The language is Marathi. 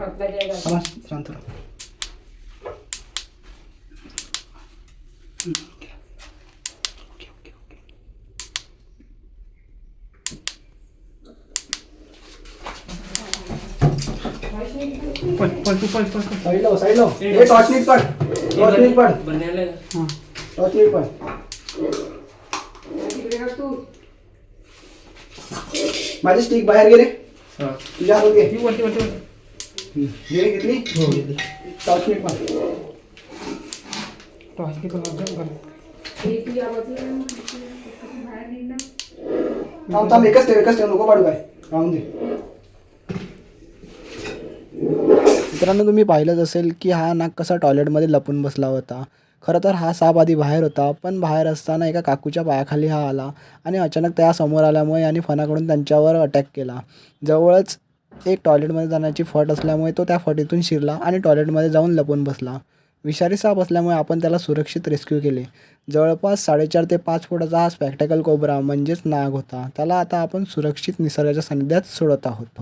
आवाज शांत रहा. साइड लो ये टॉर्च नीट पड हां टॉर्च नीट पड माझी स्टिक बाहेर गेले तुझ्या हातात घे घेतली टॉर्च नीट पड थांब एकच ठेव नको पाडू काय राहून दे. मित्रांनो तुम्ही पाहिलंच असेल की हा नाग कसा टॉयलेटमध्ये लपून बसला होता. खरं तर हा साप आधी बाहेर होता, पण बाहेर असताना एका काकूच्या पायाखाली हा आला आणि अचानक त्या समोर आल्यामुळे आणि फणाकडून त्यांच्यावर अटॅक केला. जवळच एक टॉयलेटमध्ये जाण्याची फट असल्यामुळे तो त्या फटीतून शिरला आणि टॉयलेटमध्ये जाऊन लपून बसला. विषारी साप असल्यामुळे आपण त्याला सुरक्षित रेस्क्यू केले. जवळपास 4.5 ते 5 फुटाचा हा स्पेक्टेकल कोब्रा म्हणजेच नाग होता. त्याला आता आपण सुरक्षित निसर्गाच्या सानिध्यात सोडत आहोत.